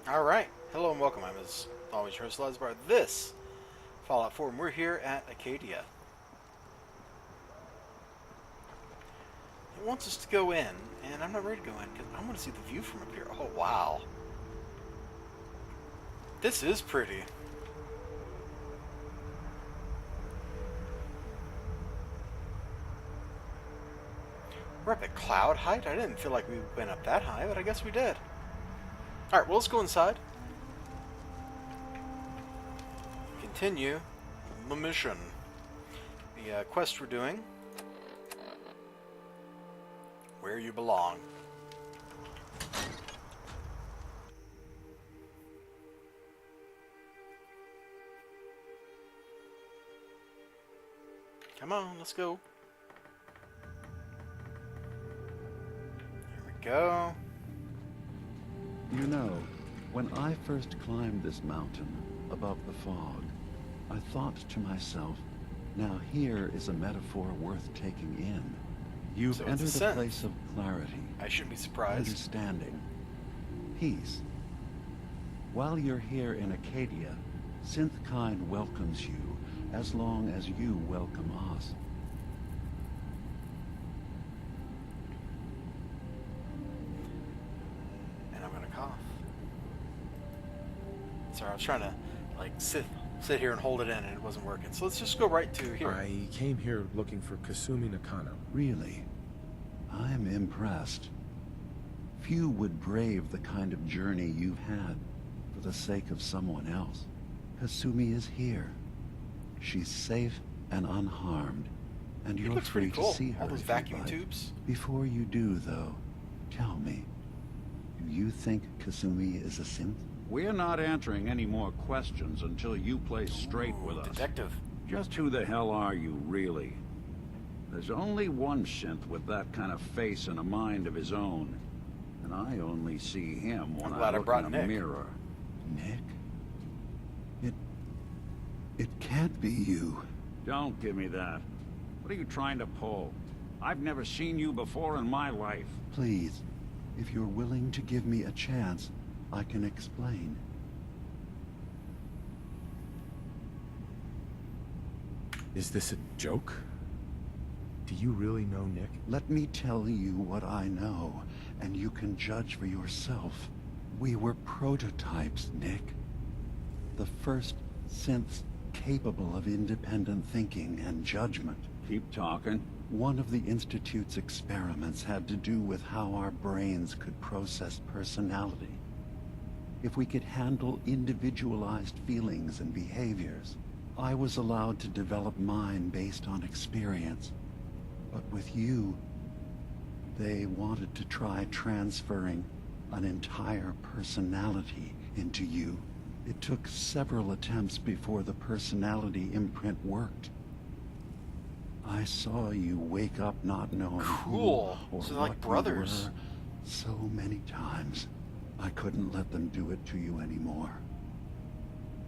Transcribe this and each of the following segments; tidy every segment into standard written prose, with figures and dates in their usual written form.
Alright, hello and welcome. I'm as always your host, elizibar. This Fallout 4, and we're here at Acadia. It wants us to go in, and I'm not ready to go in because I want to see the view from up here. Oh, wow. This is pretty. We're up at cloud height? I didn't feel like we went up that high, but I guess we did. Alright, well, let's go inside. Continue the mission. The quest we're doing. Where you belong. Come on, let's go. Here we go. You know, when I first climbed this mountain above the fog, I thought to myself, now here is a metaphor worth taking in. You've So it's entered a a place of clarity, I shouldn't be surprised. understanding, peace. While you're here in Acadia, Synthkind welcomes you as long as you welcome us. And I'm gonna cough. Sorry, I was trying to like sit here and hold it in, and it wasn't working. So let's just go right to here. I came here looking for Kasumi Nakano. Really, I'm impressed. Few would brave the kind of journey you've had for the sake of someone else. Kasumi is here. She's safe and unharmed, and It you're looks free pretty cool. to see her All those if you'd vacuum like. tubes. Before you do, though, tell me, do you think Kasumi is a synth? We're not answering any more questions until you play straight with us. Detective. Just who the hell are you, really? There's only one synth with that kind of face and a mind of his own. And I only see him when I'm glad I I look brought in a Nick. mirror. Nick? It can't be you. Don't give me that. What are you trying to pull? I've never seen you before in my life. Please, if you're willing to give me a chance, I can explain. Is this a joke? Do you really know Nick? Let me tell you what I know, and you can judge for yourself. We were prototypes, Nick. The first synths capable of independent thinking and judgment. Keep talking. One of the Institute's experiments had to do with how our brains could process personality. If we could handle individualized feelings and behaviors. I was allowed to develop mine based on experience. But with you, they wanted to try transferring an entire personality into you. It took several attempts before the personality imprint worked. I saw you wake up not knowing Cool. who or So they're what like you brothers. were so many times. I couldn't let them do it to you anymore.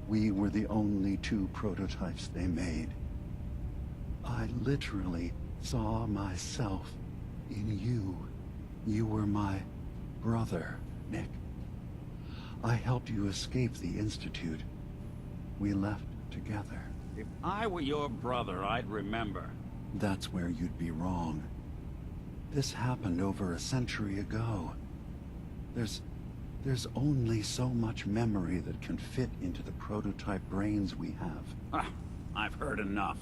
We were the only two prototypes they made. I literally saw myself in you. You were my brother, Nick. I helped you escape the Institute. We left together. If I were your brother, I'd remember. That's where you'd be wrong. This happened over a century ago. There's only so much memory that can fit into the prototype brains we have. Ah, I've heard enough.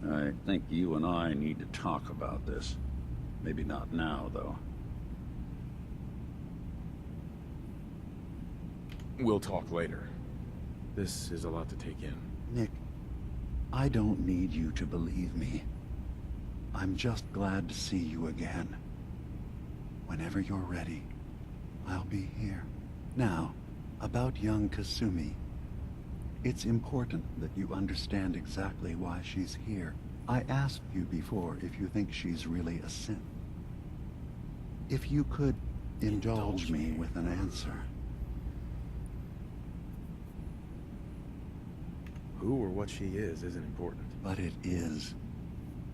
I think you and I need to talk about this. Maybe not now, though. We'll talk later. This is a lot to take in. Nick, I don't need you to believe me. I'm just glad to see you again. Whenever you're ready, I'll be here. Now, about young Kasumi. It's important that you understand exactly why she's here. I asked you before if you think she's really a synth. If you could indulge me with an answer. Who or what she is isn't important. But it is.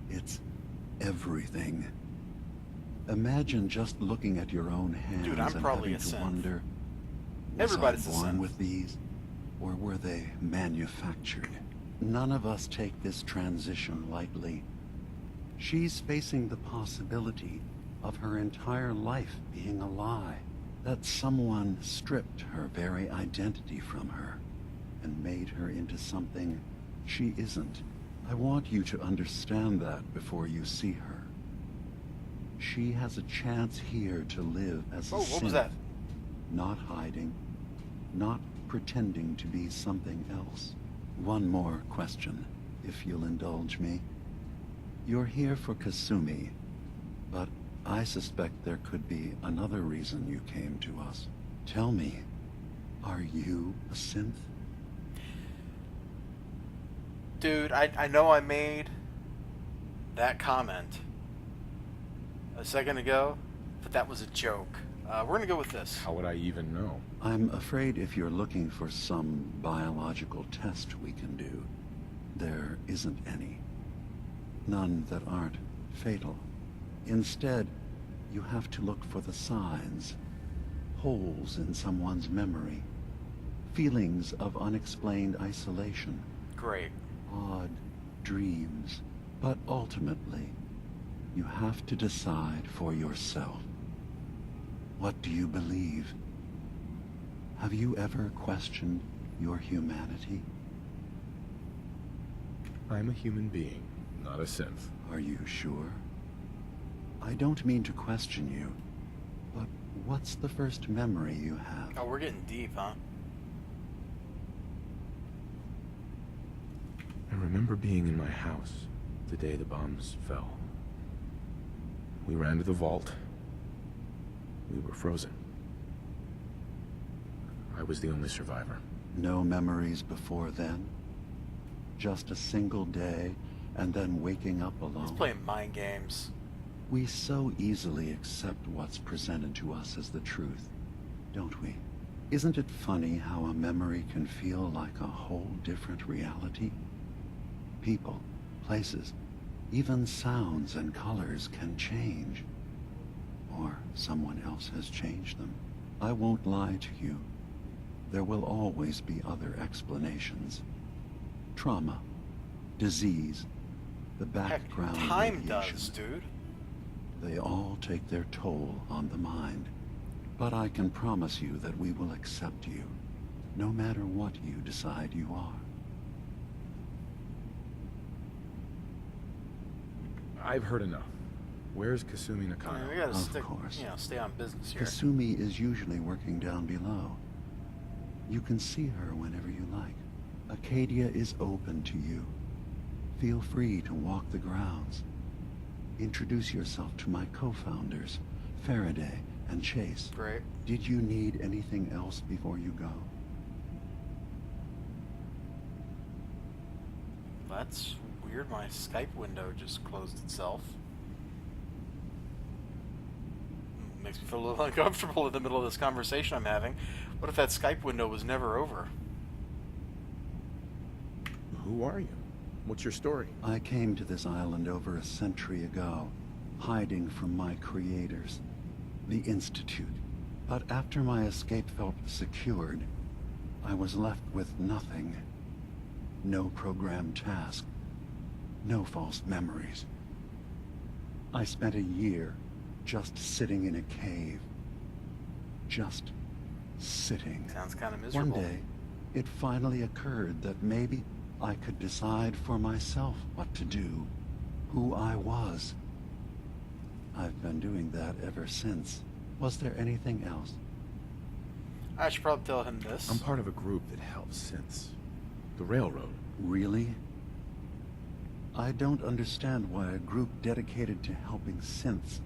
It's everything. Imagine just looking at your own hands Dude, I'm and probably having a to synth. wonder, Was I Everybody's a born synth. with these, or were they manufactured? None of us take this transition lightly. She's facing the possibility of her entire life being a lie, that someone stripped her very identity from her and made her into something she isn't. I want you to understand that before you see her. She has a chance here to live as a Oh, what was synth, that? not hiding, not pretending to be something else. One more question, if you'll indulge me. You're here for Kasumi, but I suspect there could be another reason you came to us. Tell me, are you a synth? Dude, I know I made that comment a second ago, but that was a joke. We're gonna go with this. How would I even know? I'm afraid if you're looking for some biological test we can do, there isn't any. None that aren't fatal. Instead, you have to look for the signs, holes in someone's memory, feelings of unexplained isolation, Great. odd dreams. But ultimately, you have to decide for yourself. What do you believe? Have you ever questioned your humanity? I'm a human being, not a synth. Are you sure? I don't mean to question you, but what's the first memory you have? Oh, we're getting deep, huh? I remember being in my house the day the bombs fell. We ran to the vault. We were frozen. I was the only survivor. No memories before then? Just a single day, and then waking up He's alone? playing mind games. We so easily accept what's presented to us as the truth, don't we? Isn't it funny how a memory can feel like a whole different reality? People, places, even sounds and colors can change. Or someone else has changed them. I won't lie to you. There will always be other explanations. Trauma, disease, the Heck, background time radiation. does, dude. They all take their toll on the mind. But I can promise you that we will accept you, no matter what you decide you are. I've heard enough. Where's Kasumi I mean, Nakano? we gotta Of course. stay on business here. Kasumi is usually working down below. You can see her whenever you like. Acadia is open to you. Feel free to walk the grounds. Introduce yourself to my co-founders, Faraday and Chase. Great. Did you need anything else before you go? That's weird. My Skype window just closed itself. Makes me feel a little uncomfortable in the middle of this conversation I'm having. What if that Skype window was never over? Who are you? What's your story? I came to this island over a century ago, hiding from my creators, the Institute. But after my escape felt secured, I was left with nothing. No programmed task. No false memories. I spent a year just sitting in a cave. Just sitting. Sounds kind of One miserable. day, it finally occurred that maybe I could decide for myself what to do, who I was. I've been doing that ever since. Was there anything else? I should probably tell him this. I'm part of a group that helps synths. The Railroad. Really? I don't understand why a group dedicated to helping synths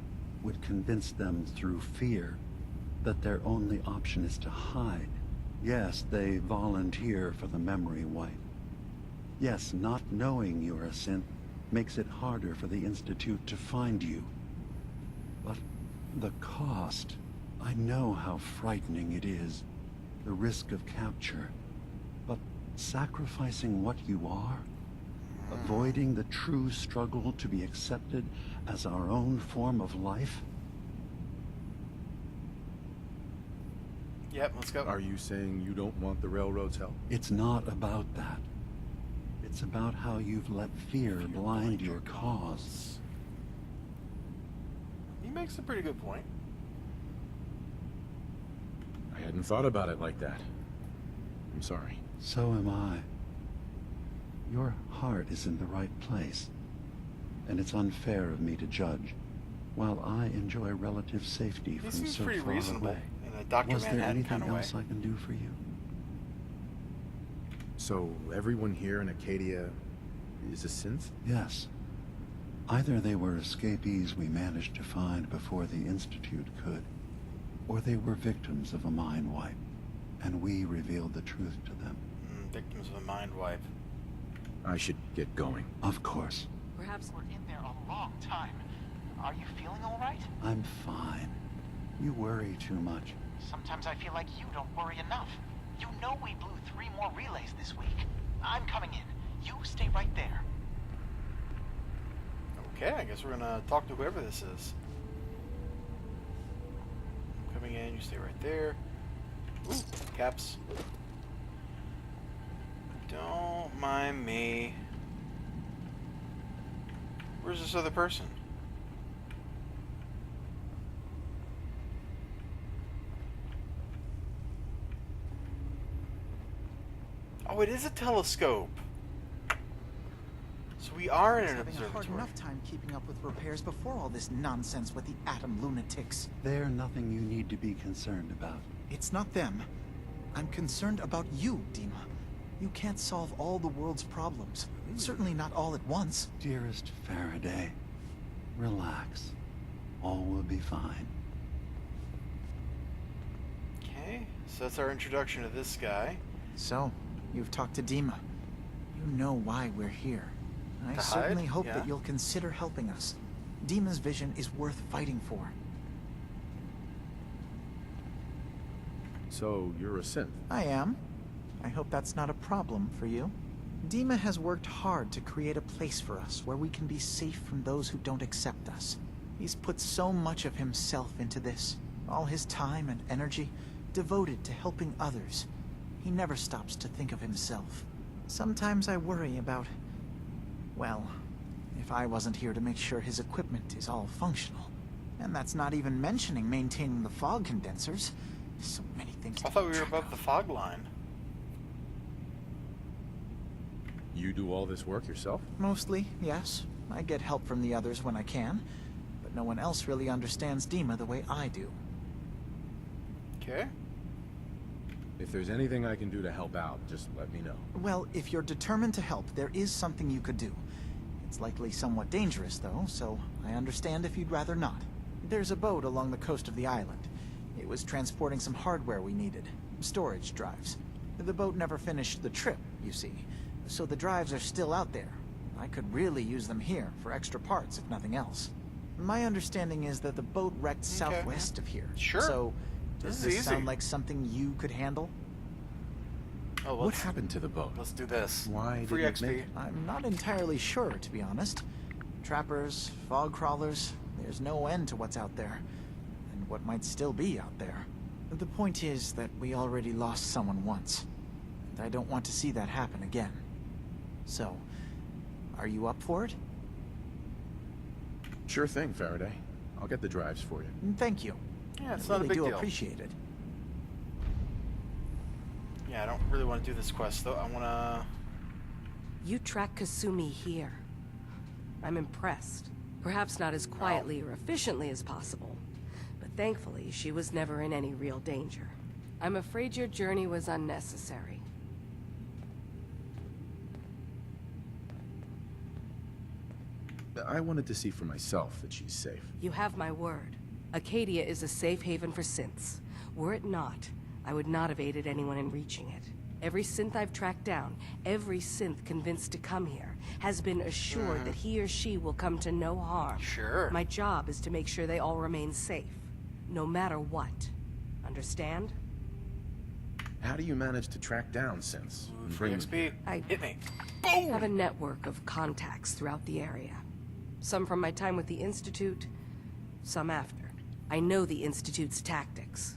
would convince them through fear that their only option is to hide. Yes, they volunteer for the memory wipe. Yes, not knowing you're a synth makes it harder for the Institute to find you. But the cost, I know how frightening it is. The risk of capture. But sacrificing what you are, avoiding the true struggle to be accepted as our own form of life? Yep, let's go. Are you saying you don't want the railroad's help? It's not about that. It's about how you've let fear blind your cause. He makes a pretty good point. I hadn't thought about it like that. I'm sorry. So am I. Your heart is in the right place, and it's unfair of me to judge. While I enjoy relative safety He from seems so pretty far reasonable away, in a Dr. was there Manhattan anything kind of way. else I can do for you? So, everyone here in Acadia is a synth? Yes. Either they were escapees we managed to find before the Institute could, or they were victims of a mind wipe, and we revealed the truth to them. Victims of a mind wipe. I should get going. Of course. Perhaps we're in there a long time. Are you feeling all right? I'm fine. You worry too much. Sometimes I feel like you don't worry enough. You know we blew 3 more relays this week. I'm coming in. You stay right there. Okay, I guess we're gonna talk to whoever this is. I'm coming in, you stay right there. Ooh, caps. Don't mind me. Where's this other person? Oh, it is a telescope. So we are in an Having a hard observatory. enough time keeping up with repairs before all this nonsense with the atom lunatics. They're nothing you need to be concerned about. It's not them. I'm concerned about you, Dima. You can't solve all the world's problems. Certainly not all at once. Dearest Faraday, relax. All will be fine. Okay, so that's our introduction to this guy. So, you've talked to Dima. You know why we're here. I To certainly hide? hope Yeah. that you'll consider helping us. Dima's vision is worth fighting for. So, you're a synth? I am. I hope that's not a problem for you. Dima has worked hard to create a place for us where we can be safe from those who don't accept us. He's put so much of himself into this, all his time and energy devoted to helping others. He never stops to think of himself. Sometimes I worry about, well, if I wasn't here to make sure his equipment is all functional. And that's not even mentioning maintaining the fog condensers. So many things I to thought we keep were track above the of. fog line. You do all this work yourself? Mostly, yes. I get help from the others when I can, but no one else really understands Dima the way I do. Okay. If there's anything I can do to help out, just let me know. Well, if you're determined to help, there is something you could do. It's likely somewhat dangerous, though, so I understand if you'd rather not. There's a boat along the coast of the island. It was transporting some hardware we needed. Storage drives. The boat never finished the trip, you see, so the drives are still out there. I could really use them here for extra parts, if nothing else. My understanding is that the boat wrecked southwest of here. Sure. So, This does is this easy. sound like something you could handle? Oh, What let's, happened to the boat? let's do this. Why Free didn't it XP. make it? I'm not entirely sure, to be honest. Trappers, fog crawlers, there's no end to what's out there. And what might still be out there. The point is that we already lost someone once. And I don't want to see that happen again. So, are you up for it? Sure thing, Faraday. I'll get the drives for you. Thank you. Yeah, it's I not a really big do deal. appreciate it. Yeah, I don't really want to do this quest though. I want to. You track Kasumi here. I'm impressed. Perhaps not as quietly or efficiently as possible, but thankfully she was never in any real danger. I'm afraid your journey was unnecessary. I wanted to see for myself that she's safe. You have my word. Acadia is a safe haven for synths. Were it not, I would not have aided anyone in reaching it. Every synth I've tracked down, every synth convinced to come here, has been assured that he or she will come to no harm. Sure. My job is to make sure they all remain safe, no matter what. Understand? How do you manage to track down synths? and Free bring them here? XP. I Hit me. have a network of contacts throughout the area. Some from my time with the Institute, some after. I know the Institute's tactics.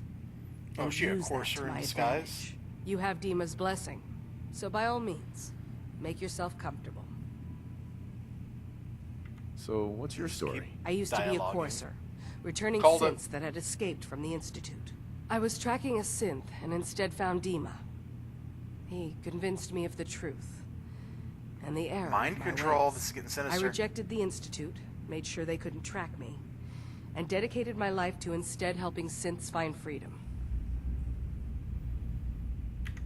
Oh, and she a use that courser to in my disguise? advantage. You have Dima's blessing, so by all means, make yourself comfortable. So, what's your story? I used to be a Dialoguing. courser, returning Called it. synths that had escaped from the Institute. I was tracking a synth and instead found Dima. He convinced me of the truth and the error Mind of my control. ways. This is getting I sinister. rejected the Institute, made sure they couldn't track me, and dedicated my life to instead helping synths find freedom.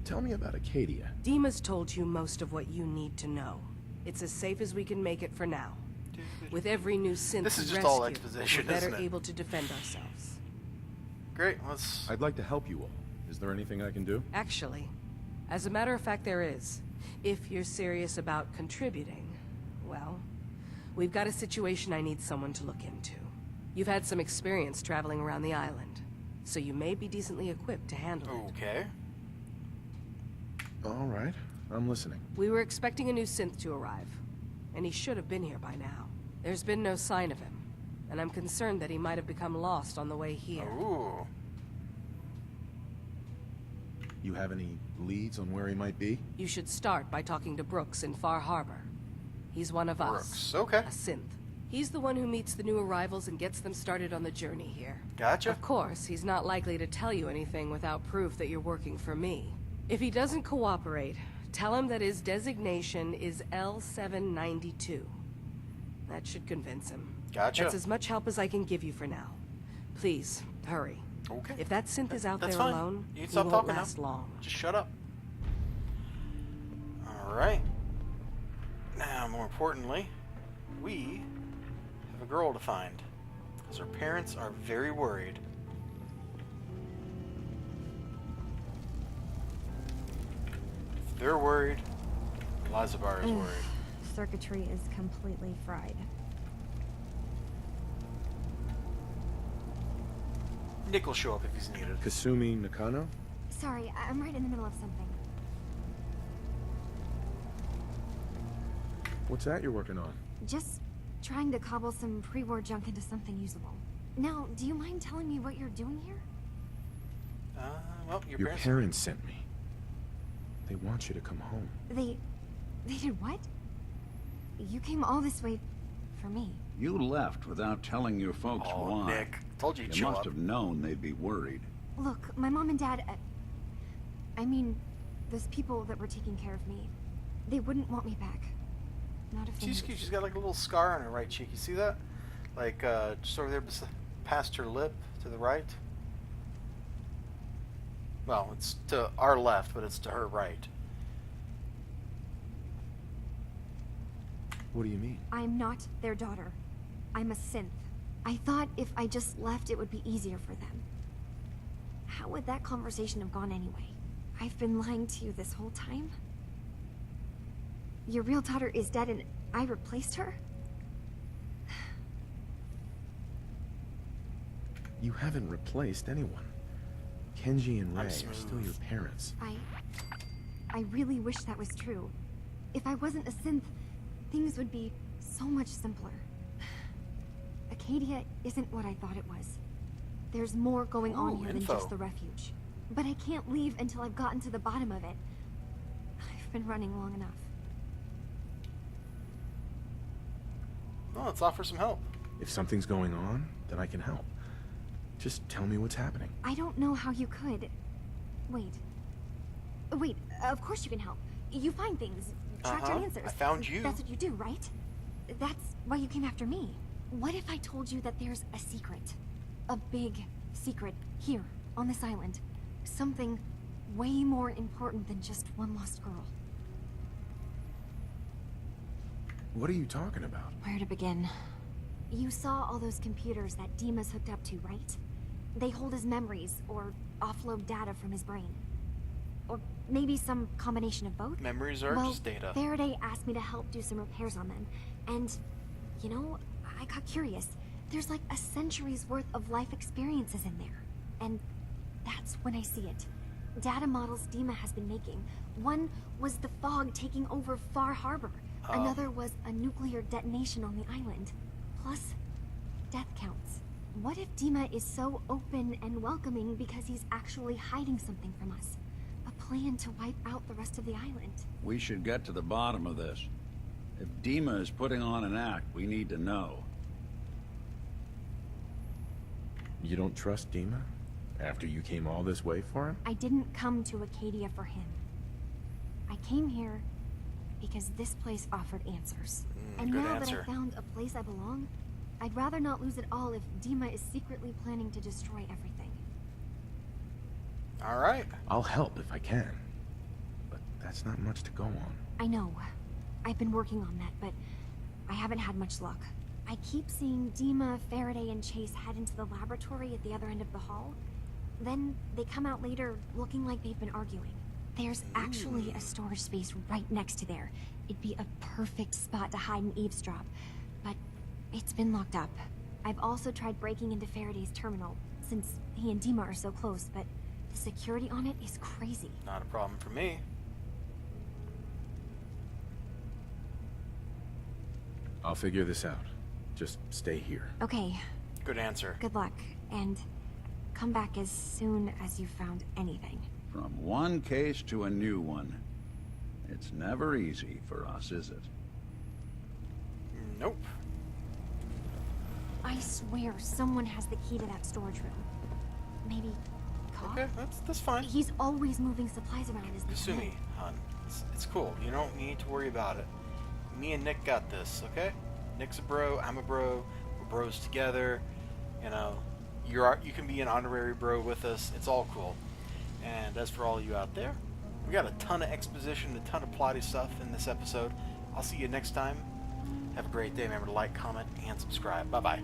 Tell me about Acadia. Dima's told you most of what you need to know. It's as safe as we can make it for now. With every new synth This is we just all rescue, exposition, we're better isn't it? able to defend ourselves. Great. Let's. I'd like to help you all. Is there anything I can do? Actually, as a matter of fact, there is. If you're serious about contributing, well, we've got a situation I need someone to look into. You've had some experience traveling around the island, so you may be decently equipped to handle it. Okay. All right. I'm listening. We were expecting a new synth to arrive, and he should have been here by now. There's been no sign of him, and I'm concerned that he might have become lost on the way here. Ooh. You have any leads on where he might be? You should start by talking to Brooks in Far Harbor. He's one of us. Brooks. Okay. A synth. He's the one who meets the new arrivals and gets them started on the journey here. Gotcha. Of course, he's not likely to tell you anything without proof that you're working for me. If he doesn't cooperate, tell him that his designation is L792. That should convince him. Gotcha. That's as much help as I can give you for now. Please, hurry. Okay. If that synth is out That's there fine. alone, You can he stop won't talking now. last long. Just shut up. Alright. Now, more importantly, we have a girl to find. Because her parents are very worried. If they're worried, Elizibar is worried. Circuitry is completely fried. Nick will show up if he's needed. Kasumi Nakano? Sorry, I'm right in the middle of something. What's that you're working on? Just trying to cobble some pre-war junk into something usable. Now, do you mind telling me what you're doing here? Well, your Your parents... parents sent me. They want you to come home. They did what? You came all this way for me. You left without telling your folks Oh, why. Nick. Told you to You chill must up. have known they'd be worried. Look, my mom and dad, I mean, those people that were taking care of me, they wouldn't want me back. Not if they She's knew. cute. She's got like a little scar on her right cheek. You see that? Like, just over there past her lip to the right. Well, it's to our left, but it's to her right. What do you mean? I'm not their daughter. I'm a synth. I thought if I just left, it would be easier for them. How would that conversation have gone anyway? I've been lying to you this whole time? Your real daughter is dead and I replaced her? You haven't replaced anyone. Kenji and Ray I'm are smooth. still your parents. I really wish that was true. If I wasn't a synth, things would be so much simpler. Acadia isn't what I thought it was. There's more going on Ooh, here than info. just the refuge. But I can't leave until I've gotten to the bottom of it. I've been running long enough. Well, let's offer some help. If something's going on, then I can help. Just tell me what's happening. I don't know how you could. Wait. Wait, of course you can help. You find things, track down answers. I found you. That's what you do, right? That's why you came after me. What if I told you that there's a secret? A big secret here, on this island. Something way more important than just one lost girl. What are you talking about? Where to begin? You saw all those computers that Dima's hooked up to, right? They hold his memories, or offload data from his brain. Or maybe some combination of both? Memories are Well, just data. Faraday asked me to help do some repairs on them. And, you know, I got curious. There's like a century's worth of life experiences in there. And that's when I see it. Data models Dima has been making. One was the fog taking over Far Harbor. Another was a nuclear detonation on the island. Plus, death counts. What if Dima is so open and welcoming because he's actually hiding something from us? A plan to wipe out the rest of the island. We should get to the bottom of this. If Dima is putting on an act, we need to know. You don't trust Dima? After you came all this way for him? I didn't come to Acadia for him. I came here because this place offered answers. And good now answer. that I found a place I belong, I'd rather not lose it all if Dima is secretly planning to destroy everything. All right. I'll help if I can. But that's not much to go on. I know. I've been working on that, but I haven't had much luck. I keep seeing Dima, Faraday, and Chase head into the laboratory at the other end of the hall. Then they come out later looking like they've been arguing. There's actually a storage space right next to there. It'd be a perfect spot to hide and eavesdrop, but it's been locked up. I've also tried breaking into Faraday's terminal, since he and Dima are so close, but the security on it is crazy. Not a problem for me. I'll figure this out. Just stay here. Okay, Good answer. good luck, and come back as soon as you've found anything. From one case to a new one. It's never easy for us, is it? Nope. I swear someone has the key to that storage room. Maybe Ka? Okay, that's fine. He's always moving supplies around as they come Kasumi, in. hon. It's cool. You don't need to worry about it. Me and Nick got this, okay? Nick's a bro, I'm a bro, we're bros together. You know, you can be an honorary bro with us. It's all cool. And as for all you out there, we got a ton of exposition, a ton of plotty stuff in this episode. I'll see you next time. Have a great day. Remember to like, comment, and subscribe. Bye-bye.